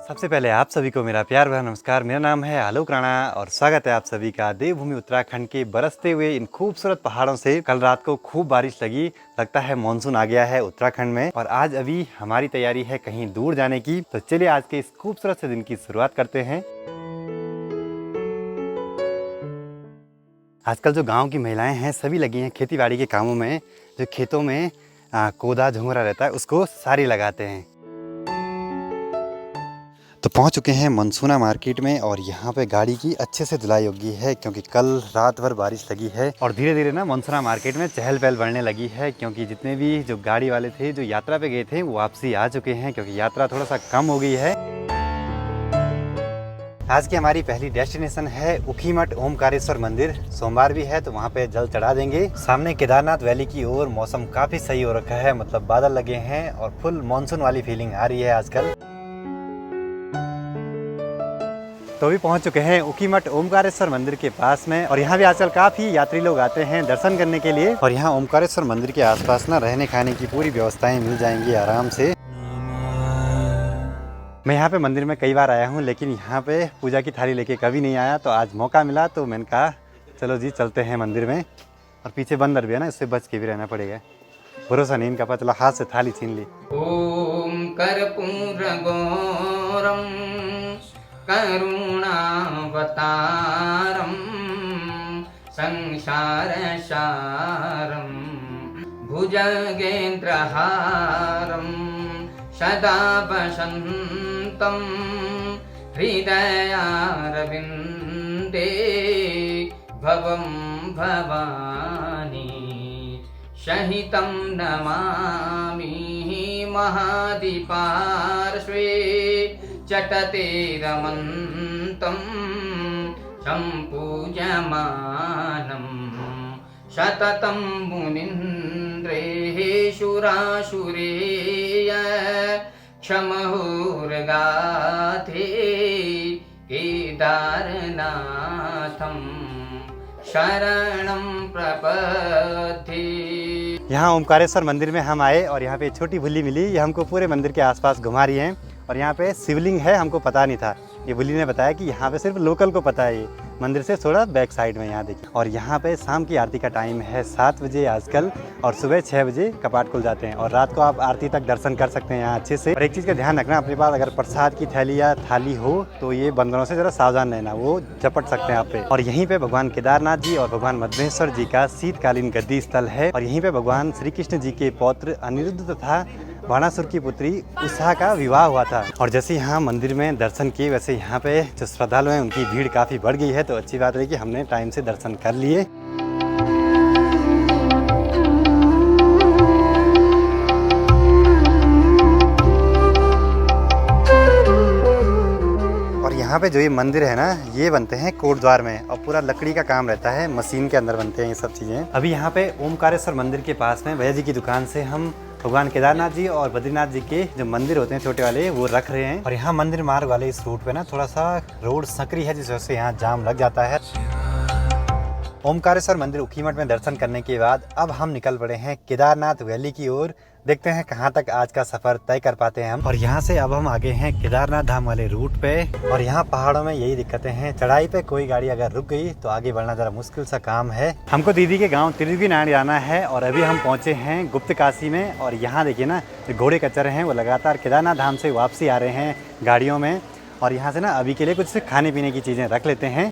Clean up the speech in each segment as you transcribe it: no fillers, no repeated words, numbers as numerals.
सबसे पहले आप सभी को मेरा प्यार भरा नमस्कार। मेरा नाम है आलोक राणा और स्वागत है आप सभी का देवभूमि उत्तराखंड के बरसते हुए इन खूबसूरत पहाड़ों से। कल रात को खूब बारिश लगी, लगता है मानसून आ गया है उत्तराखंड में और आज अभी हमारी तैयारी है कहीं दूर जाने की। तो चलिए आज के इस खूबसूरत से दिन की शुरुआत करते हैं। आजकल जो गाँव की महिलाएं हैं सभी लगी हैं खेती बाड़ी के कामों में। जो खेतों में कोदा झुंगरा रहता है उसको सारी लगाते हैं। तो पहुंच चुके हैं मनसूना मार्केट में और यहाँ पे गाड़ी की अच्छे से धुलाई होगी है क्योंकि कल रात भर बारिश लगी है और धीरे धीरे ना मनसूना मार्केट में चहल पहल बढ़ने लगी है क्योंकि जितने भी जो गाड़ी वाले थे जो यात्रा पे गए थे वो वापसी आ चुके हैं क्योंकि यात्रा थोड़ा सा कम हो गई है। आज की हमारी पहली डेस्टिनेशन है ऊखीमठ ओमकारेश्वर मंदिर। सोमवार भी है तो वहाँ पे जल चढ़ा देंगे। सामने केदारनाथ वैली की ओर मौसम काफी सही हो रखा है, मतलब बादल लगे हैं और फुल मानसून वाली फीलिंग आ रही है आजकल। तो अभी पहुंच चुके हैं ऊखीमठ ओमकारेश्वर मंदिर के पास में और यहाँ भी आजकल काफ़ी यात्री लोग आते हैं दर्शन करने के लिए। और यहाँ ओमकारेश्वर मंदिर के आसपास ना रहने खाने की पूरी व्यवस्थाएं मिल जाएंगी आराम से। मैं यहाँ पे मंदिर में कई बार आया हूँ लेकिन यहाँ पे पूजा की थाली लेके कभी नहीं आया, तो आज मौका मिला तो मैंने कहा चलो जी चलते हैं मंदिर में। और पीछे बंदर भी है ना, इससे बच के भी रहना पड़ेगा, भरोसा नहीं इनका, पता चला हाथ से थाली छीन ली। ओम कर्पूर गौरम करुणावतारम संसार सारम भुजगेन्द्रहारम सदा वसन्तं हृदयारविन्दे भवं भवानी सहितं नमामि महादीपार्श्वे चटते रमन्तं सम्पूज्यमानं सततं मुनीन्द्रैः सुरासुरेय क्षमहुर्गाथे केदारनाथं शरणं प्रपद्ये। यहाँ ओमकारेश्वर मंदिर में हम आए और यहाँ पे छोटी भुल्ली मिली, ये हमको पूरे मंदिर के आसपास घुमा रही हैं। और यहाँ पे शिवलिंग है, हमको पता नहीं था, ये भुल्ली ने बताया कि यहाँ पे सिर्फ लोकल को पता है, ये मंदिर से थोड़ा बैक साइड में। यहाँ देखिए, और यहाँ पे शाम की आरती का टाइम है 7 बजे आजकल और सुबह 6 बजे कपाट खुल जाते हैं और रात को आप आरती तक दर्शन कर सकते हैं यहाँ अच्छे से। और एक चीज़ का ध्यान रखना, अपने पास अगर प्रसाद की थैली या थाली हो तो ये बंदरों से ज़रा सावधान रहना, वो झपट सकते हैं आप पे। और यहीं पे भगवान केदारनाथ जी और भगवान मद्महेश्वर जी का शीतकालीन गद्दी स्थल है और यहीं पे भगवान श्री कृष्ण जी के पौत्र अनिरुद्ध तथा बाणासुर की पुत्री उषा का विवाह हुआ था। और जैसे यहाँ मंदिर में दर्शन किए वैसे यहाँ पे जो श्रद्धालु हैं उनकी भीड़ काफ़ी बढ़ गई है, तो अच्छी बात है कि हमने टाइम से दर्शन कर लिए। और यहाँ पे जो ये मंदिर है ना, ये बनते हैं कोटद्वार में और पूरा लकड़ी का काम रहता है, मशीन के अंदर बनते हैं ये सब चीज़ें। अभी यहाँ पे ओमकारेश्वर मंदिर के पास में भैया जी की दुकान से हम भगवान केदारनाथ जी और बद्रीनाथ जी के जो मंदिर होते हैं छोटे वाले वो रख रहे हैं। और यहाँ मंदिर मार्ग वाले इस रूट पे ना थोड़ा सा रोड सकरी है जिस वजह से यहाँ जाम लग जाता है। ओमकारेश्वर मंदिर ऊखीमठ में दर्शन करने के बाद अब हम निकल पड़े हैं केदारनाथ वैली की ओर। देखते हैं कहाँ तक आज का सफर तय कर पाते हैं हम। और यहाँ से अब हम आगे हैं केदारनाथ धाम वाले रूट पे और यहाँ पहाड़ों में यही दिक्कतें हैं, चढ़ाई पे कोई गाड़ी अगर रुक गई तो आगे बढ़ना जरा मुश्किल सा काम है। हमको दीदी के गांव त्रिजुगीनारायण जाना है और अभी हम पहुँचे हैं गुप्त काशी में। और यहाँ देखिए ना, घोड़े कचरे हैं वो लगातार केदारनाथ धाम से वापसी आ रहे हैं गाड़ियों में। और यहाँ से ना अभी के लिए कुछ खाने पीने की चीज़ें रख लेते हैं।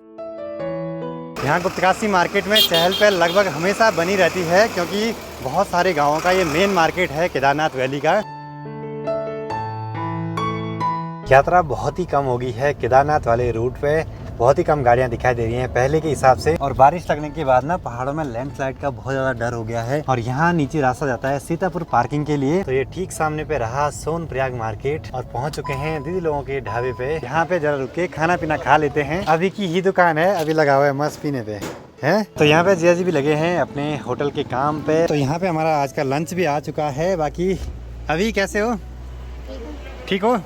यहाँ गुप्तकाशी मार्केट में चहल पहल लगभग हमेशा बनी रहती है क्योंकि बहुत सारे गांवों का ये मेन मार्केट है केदारनाथ वैली का। यात्रा बहुत ही कम हो गई है केदारनाथ वाले रूट पे, बहुत ही कम गाड़ियां दिखाई दे रही हैं पहले के हिसाब से। और बारिश लगने के बाद ना पहाड़ों में लैंडस्लाइड का बहुत ज़्यादा डर हो गया है। और यहाँ नीचे रास्ता जाता है सीतापुर पार्किंग के लिए, तो ये ठीक सामने पे रहा सोनप्रयाग मार्केट। और पहुँच चुके हैं दीदी लोगों के ढाबे पे, यहाँ पे जरा रुक के खाना पीना खा लेते हैं। अभी की ही दुकान है, अभी लगा हुआ है मस्त पीने पे है। तो यहाँ पे जिया जी भी लगे हैं अपने होटल के काम पे। तो यहाँ पे हमारा आज का लंच भी आ चुका है। बाकी अभी कैसे हो, ठीक हो?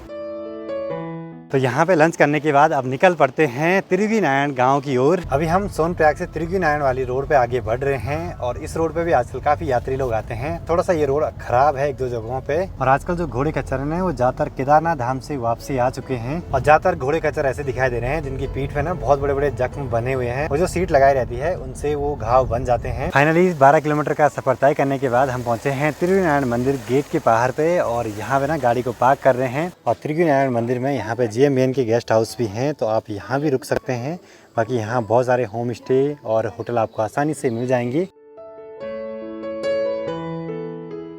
तो यहाँ पे लंच करने के बाद अब निकल पड़ते हैं त्रिवेणी गांव की ओर। अभी हम सोनप्रयाग से त्रिवेणी वाली रोड पे आगे बढ़ रहे हैं और इस रोड पे भी आजकल काफी यात्री लोग आते हैं। थोड़ा सा ये रोड खराब है एक दो जगहों पे, और आजकल जो घोड़े कचर है वो ज्यादातर केदारनाथ धाम से वापसी आ चुके हैं और ज्यादातर घोड़े कचर ऐसे दिखाई दे रहे हैं जिनकी पीठ पे ना बहुत बड़े बड़े जख्म बने हुए हैं। वो जो सीट लगाई रहती है उनसे वो घाव बन जाते हैं। फाइनली 12 किलोमीटर का सफर तय करने के बाद हम पहुंचे हैं त्रिवेणी मंदिर गेट के बाहर पे और यहाँ पे ना गाड़ी को पार्क कर रहे हैं। और त्रिवेणी मंदिर में यहाँ पे GMBN के गेस्ट हाउस भी हैं, तो आप यहाँ भी रुक सकते हैं। बाकी यहाँ बहुत सारे होम स्टे और होटल आपको आसानी से मिल जाएंगे।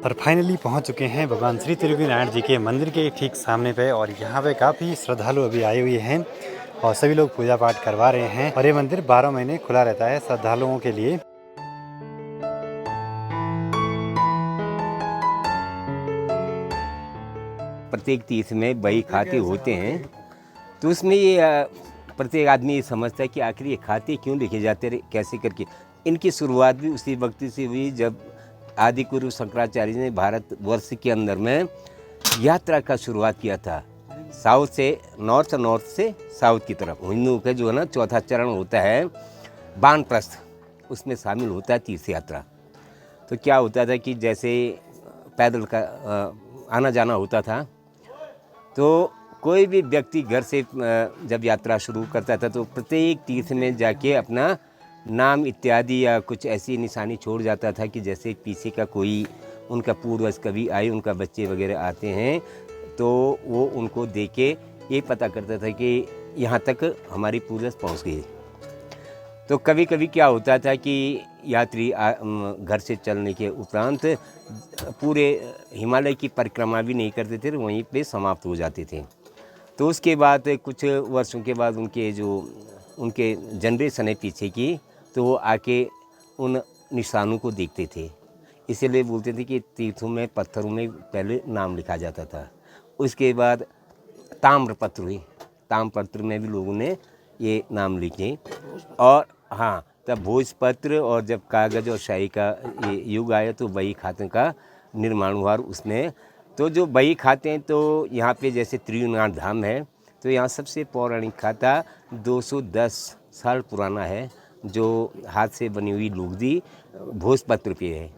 और फाइनली पहुँच चुके हैं भगवान श्री त्रिवेणी जी के मंदिर के ठीक सामने पे, और यहाँ पे काफ़ी श्रद्धालु अभी आए हुए हैं और सभी लोग पूजा पाठ करवा रहे हैं। और ये मंदिर 12 महीने खुला रहता है श्रद्धालुओं के लिए। प्रत्येक तीर्थ में बही खाते होते हैं, तो उसमें ये प्रत्येक आदमी ये समझता है कि आखिर ये खाते क्यों लिखे जाते रहे, कैसे करके। इनकी शुरुआत भी उसी वक्त से हुई जब आदि गुरु शंकराचार्य ने भारतवर्ष के अंदर में यात्रा का शुरुआत किया था, साउथ से नॉर्थ, नॉर्थ से साउथ की तरफ। हिंदुओं का जो है ना चौथा चरण होता है वानप्रस्थ, उसमें शामिल होता है तीर्थ यात्रा। तो क्या होता था कि जैसे पैदल का आना जाना होता था, तो कोई भी व्यक्ति घर से जब यात्रा शुरू करता था तो प्रत्येक तीर्थ में जाके अपना नाम इत्यादि या कुछ ऐसी निशानी छोड़ जाता था कि जैसे पीछे का कोई उनका पूर्वज कभी आए, उनका बच्चे वगैरह आते हैं, तो वो उनको देख के ये पता करता था कि यहाँ तक हमारी पूर्वज पहुँच गए। तो कभी कभी क्या होता था कि यात्री घर से चलने के उपरांत पूरे हिमालय की परिक्रमा भी नहीं करते थे, वहीं पे समाप्त हो जाते थे। तो उसके बाद कुछ वर्षों के बाद उनके जनरेशन है पीछे की, तो वो आके उन निशानों को देखते थे। इसीलिए बोलते थे कि तीर्थों में पत्थरों में पहले नाम लिखा जाता था। उसके बाद ताम्रपत्र हुई, ताम्रपत्र में भी लोगों ने ये नाम लिखे। और हाँ, तब भोजपत्र और जब कागज़ और शाही का ये युग आया तो बही खाते का निर्माण हुआ। उसमें तो जो बही खाते हैं, तो यहाँ पे जैसे त्रिवेणी धाम है, तो यहाँ सबसे पौराणिक खाता 210 साल पुराना है, जो हाथ से बनी हुई लुगदी भोजपत्र पे है।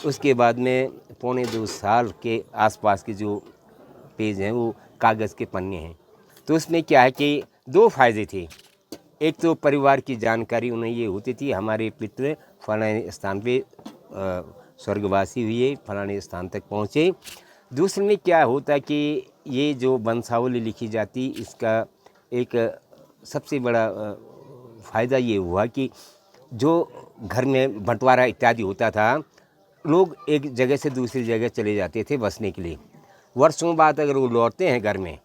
उसके बाद में 2.25 साल के आसपास के जो पेज हैं वो कागज़ के पन्ने हैं। तो उसमें क्या है कि 2 फायदे थे। एक तो परिवार की जानकारी उन्हें ये होती थी, हमारे पितृ फलाने स्थान पे स्वर्गवासी हुए, फलाने स्थान तक पहुँचे। दूसरे में क्या होता कि ये जो वंशावली लिखी जाती, इसका एक सबसे बड़ा फ़ायदा ये हुआ कि जो घर में बंटवारा इत्यादि होता था, लोग एक जगह से दूसरी जगह चले जाते थे बसने के लिए। वर्षों बाद अगर वो लौटते हैं घर में,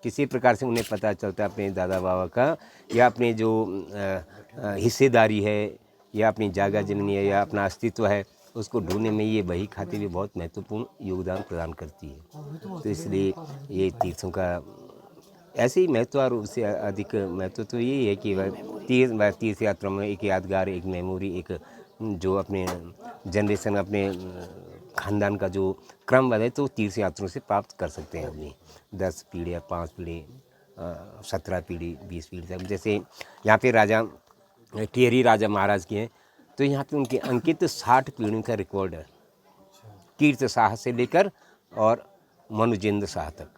किसी प्रकार से उन्हें पता चलता है अपने दादा बाबा का, या अपने जो हिस्सेदारी है, या अपनी जागा जमीन है, या अपना अस्तित्व है, उसको ढूंढने में ये बही खाते भी बहुत महत्वपूर्ण योगदान प्रदान करती है। तो इसलिए ये तीर्थों का ऐसे ही महत्व, और उससे अधिक महत्व तो यही है कि तीर्थ यात्रा में एक यादगार, एक मेमोरी, एक जो अपने जनरेशन, अपने खानदान का जो क्रम है, तो तीर्थ यात्रों से प्राप्त कर सकते हैं। अपनी 10 पीढ़ियाँ, 5 पीढ़ी, 17 पीढ़ी, 20 पीढ़ी तक। जैसे यहाँ पे राजा टिहरी राजा महाराज की हैं, तो यहाँ पे उनके अंकित 60 पीढ़ियों का रिकॉर्ड है, कीर्त शाह से लेकर और मनुजेंद्र शाह तक,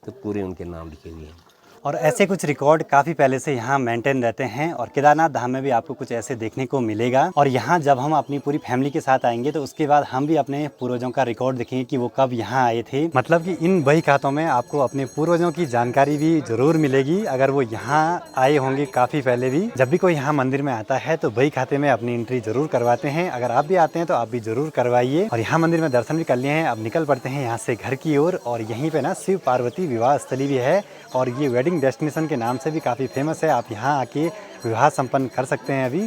तो पूरे उनके नाम लिखे हुए हैं। और ऐसे कुछ रिकॉर्ड काफ़ी पहले से यहाँ मेंटेन रहते हैं। और केदारनाथ धाम में भी आपको कुछ ऐसे देखने को मिलेगा। और यहाँ जब हम अपनी पूरी फैमिली के साथ आएंगे तो उसके बाद हम भी अपने पूर्वजों का रिकॉर्ड देखेंगे कि वो कब यहाँ आए थे। मतलब कि इन बही खातों में आपको अपने पूर्वजों की जानकारी भी जरूर मिलेगी, अगर वो यहाँ आए होंगे काफ़ी पहले भी। जब भी कोई यहाँ मंदिर में आता है तो बही खाते में अपनी एंट्री जरूर करवाते हैं। अगर आप भी आते हैं तो आप भी जरूर करवाइए। और यहाँ मंदिर में दर्शन भी कर लिए हैं, अब निकल पड़ते हैं यहाँ से घर की ओर। और यहीं पे ना शिव पार्वती विवाह स्थली भी है, और ये वेडिंग डेस्टिनेशन के नाम से भी काफ़ी फेमस है। आप यहाँ आके विवाह संपन्न कर सकते हैं अभी।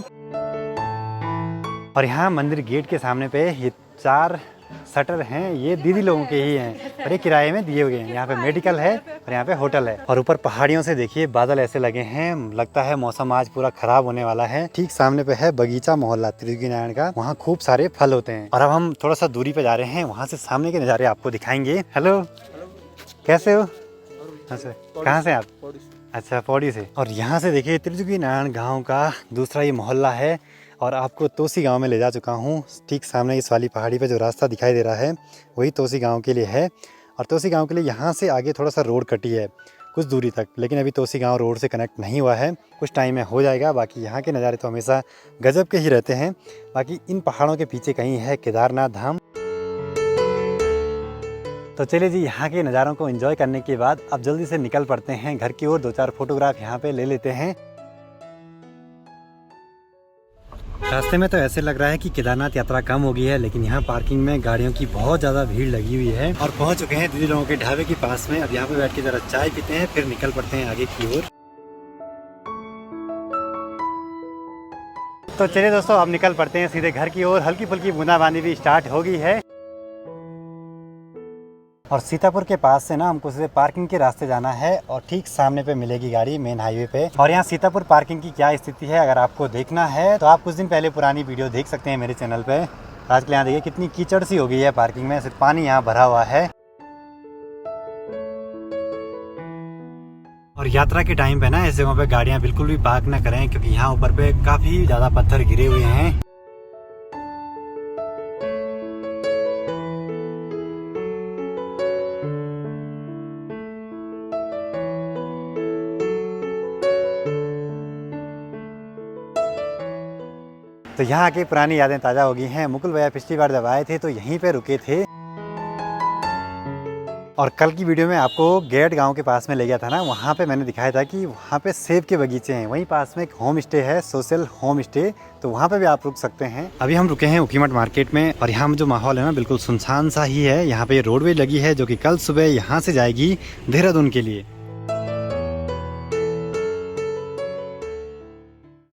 और यहाँ मंदिर गेट के सामने पे ये 4 शटर हैं, ये दीदी लोगों के ही हैं और ये किराए में दिए हुए हैं। यहाँ पे मेडिकल है और यहाँ पे होटल है। और ऊपर पहाड़ियों से देखिए बादल ऐसे लगे हैं, लगता है मौसम आज पूरा खराब होने वाला है। ठीक सामने पे है बगीचा मोहल्ला त्रिवेणी का, वहाँ खूब सारे फल होते हैं। और अब हम थोड़ा सा दूरी पे जा रहे हैं, वहाँ से सामने के नज़ारे आपको दिखाएंगे। हेलो, कैसे हो? अच्छा, कहाँ से आप? अच्छा, पौड़ी से। और यहाँ से देखिए त्रिजुगी नारायण गांव का दूसरा ये मोहल्ला है और आपको तोसी गांव में ले जा चुका हूँ। ठीक सामने इस वाली पहाड़ी पे जो रास्ता दिखाई दे रहा है वही तोसी गांव के लिए है। और तोसी गांव के लिए यहाँ से आगे थोड़ा सा रोड कटी है कुछ दूरी तक, लेकिन अभी तोसी गांव रोड से कनेक्ट नहीं हुआ है, कुछ टाइम में हो जाएगा। बाकी यहाँ के नज़ारे तो हमेशा गजब के ही रहते हैं। बाकी इन पहाड़ों के पीछे कहीं है केदारनाथ धाम। तो चलिए जी, यहाँ के नज़ारों को एंजॉय करने के बाद अब जल्दी से निकल पड़ते हैं घर की ओर। 2-4 फोटोग्राफ यहाँ पे ले लेते हैं। रास्ते में तो ऐसे लग रहा है कि केदारनाथ यात्रा कम हो गई है, लेकिन यहाँ पार्किंग में गाड़ियों की बहुत ज़्यादा भीड़ लगी हुई है। और पहुँच चुके हैं दीदी लोगों के ढाबे के पास में। अब यहाँ पे बैठ के जरा चाय पीते हैं, फिर निकल पड़ते हैं आगे की ओर। तो चलिए दोस्तों, अब निकल पड़ते हैं सीधे घर की ओर। हल्की फुल्की बूंदाबांदी भी स्टार्ट हो गई है। और सीतापुर के पास से ना हमको सीधे पार्किंग के रास्ते जाना है और ठीक सामने पे मिलेगी गाड़ी मेन हाईवे पे। और यहाँ सीतापुर पार्किंग की क्या स्थिति है अगर आपको देखना है तो आप कुछ दिन पहले पुरानी वीडियो देख सकते हैं मेरे चैनल पे। आज के यहाँ देखिए कितनी कीचड़ सी हो गई है पार्किंग में, सिर्फ पानी यहाँ भरा हुआ है। और यात्रा के टाइम पे ना ऐसे जगहों पे गाड़ियाँ बिल्कुल भी पार्क ना करें, क्योंकि यहाँ ऊपर पे काफ़ी ज़्यादा पत्थर गिरे हुए हैं। तो यहाँ आके पुरानी यादें ताज़ा हो गई हैं। मुकुल भैया पिछली बार जब आए थे तो यहीं पे रुके थे। और कल की वीडियो में आपको गेट गांव के पास में ले गया था ना, वहाँ पे मैंने दिखाया था कि वहाँ पे सेब के बगीचे हैं। वहीं पास में एक होम स्टे है, सोशल होम स्टे, तो वहाँ पे भी आप रुक सकते हैं। अभी हम रुके हैं उकीमठ मार्केट में और यहाँ जो माहौल है ना बिल्कुल सुनसान सा ही है। यहाँ पे रोडवे लगी है जो कि कल सुबह यहाँ से जाएगी देहरादून के लिए।